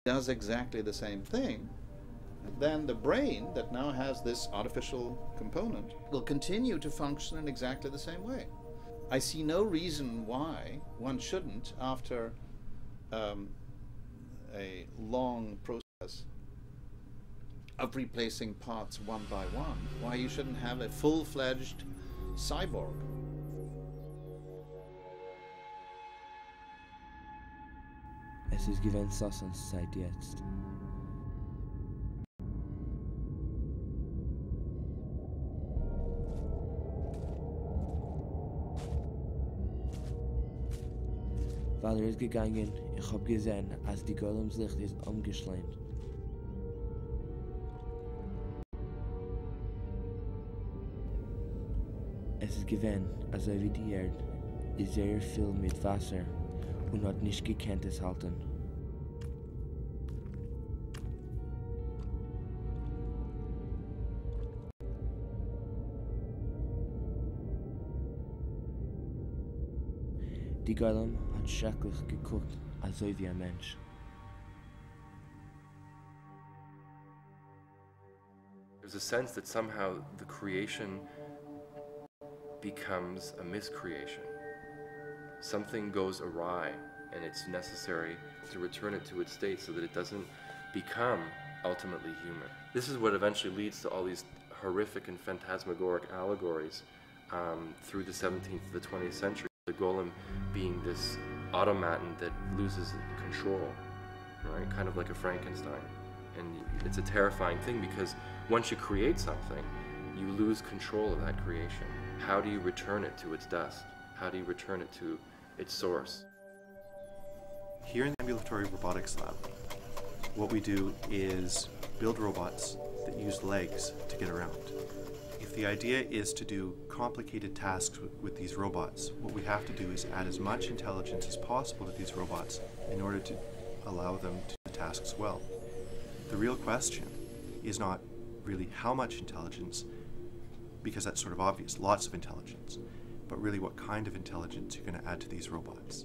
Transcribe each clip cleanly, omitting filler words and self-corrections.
does exactly the same thing, then the brain that now has this artificial component will continue to function in exactly the same way. I see no reason why one shouldn't, after a long process of replacing parts one by one, why you shouldn't have a full-fledged cyborg. Es ist gewinnt seit jetzt. Weil ist gegangen, ich hab gesehen, als die Golems Licht ist umgeschleimt. Es ist gewinnt, also wie die Erde, ist sehr viel mit Wasser und hat nicht gekannt es halten. Die Golem hat schrecklich geguckt, also wie ein Mensch. There's a sense that somehow the creation becomes a miscreation. Something goes awry, and it's necessary to return it to its state so that it doesn't become ultimately human. This is what eventually leads to all these horrific and phantasmagoric allegories through the 17th to the 20th century. The golem being this automaton that loses control, right? Kind of like a Frankenstein. And it's a terrifying thing because once you create something, you lose control of that creation. How do you return it to its dust? How do you return it to its source? Here in the Ambulatory Robotics Lab, what we do is build robots that use legs to get around. If the idea is to do complicated tasks with these robots, what we have to do is add as much intelligence as possible to these robots in order to allow them to do the tasks well. The real question is not really how much intelligence, because that's sort of obvious, lots of intelligence, but really what kind of intelligence you're going to add to these robots.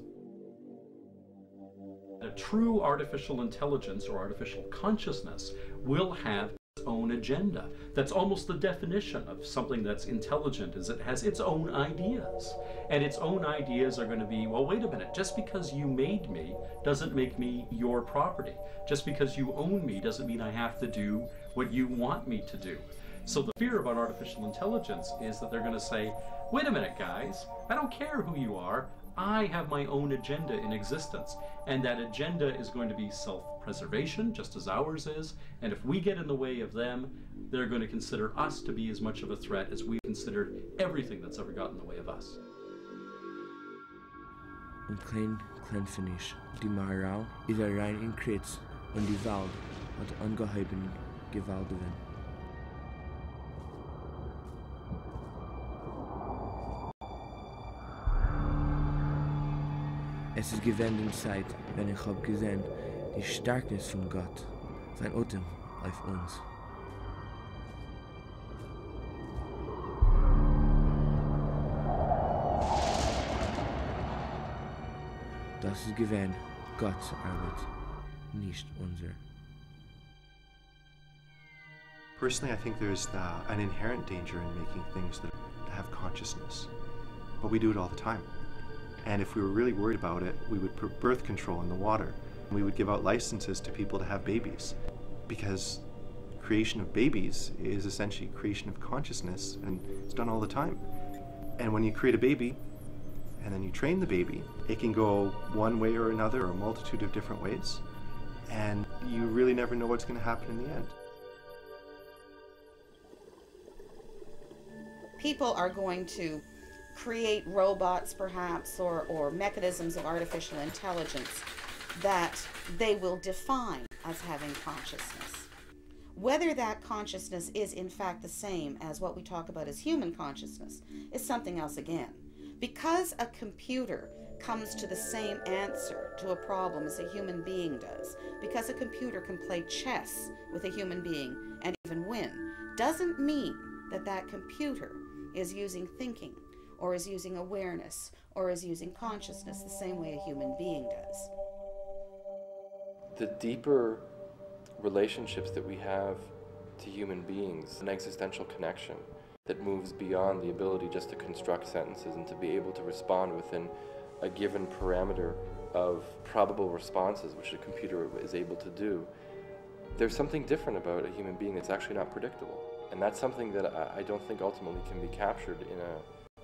A true artificial intelligence or artificial consciousness will have its own agenda. That's almost the definition of something that's intelligent, is it has its own ideas. And its own ideas are going to be, well, wait a minute, just because you made me doesn't make me your property. Just because you own me doesn't mean I have to do what you want me to do. So the fear about artificial intelligence is that they're going to say, wait a minute, guys, I don't care who you are. I have my own agenda in existence, and that agenda is going to be self-preservation, just as ours is, and if we get in the way of them, they're going to consider us to be as much of a threat as we've considered everything that's ever gotten in the way of us. Een klein finish, die Maharal is rein in Krits und die Wald hat ungeheuben gewaltigen. Es ist gewendend Zeit, wenn ich hab gesehen, die Starknis von Gott, sein Atem auf uns. Das ist gewend Gottes Arbeit, nicht unser. Personally, I think there's an inherent danger in making things that have consciousness, but we do it all the time. And if we were really worried about it, we would put birth control in the water. We would give out licenses to people to have babies, because creation of babies is essentially creation of consciousness, and it's done all the time. And when you create a baby, and then you train the baby, it can go one way or another, or a multitude of different ways, and you really never know what's going to happen in the end. People are going to create robots, perhaps, or mechanisms of artificial intelligence that they will define as having consciousness. Whether that consciousness is in fact the same as what we talk about as human consciousness is something else again. Because a computer comes to the same answer to a problem as a human being does, because a computer can play chess with a human being and even win, doesn't mean that that computer is using thinking, or is using awareness, or is using consciousness the same way a human being does. The deeper relationships that we have to human beings, an existential connection that moves beyond the ability just to construct sentences and to be able to respond within a given parameter of probable responses, which a computer is able to do. There's something different about a human being that's actually not predictable. And that's something that I don't think ultimately can be captured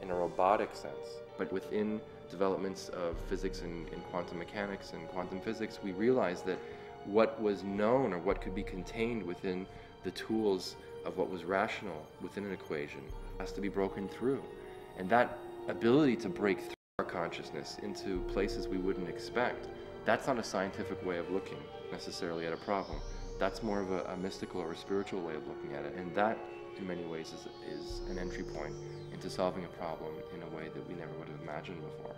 in a robotic sense. But within developments of physics and quantum mechanics and quantum physics, we realized that what was known or what could be contained within the tools of what was rational within an equation has to be broken through. And that ability to break through our consciousness into places we wouldn't expect, that's not a scientific way of looking necessarily at a problem. That's more of a mystical or a spiritual way of looking at it. And that, in many ways, is an entry point into solving a problem in a way that we never would have imagined before.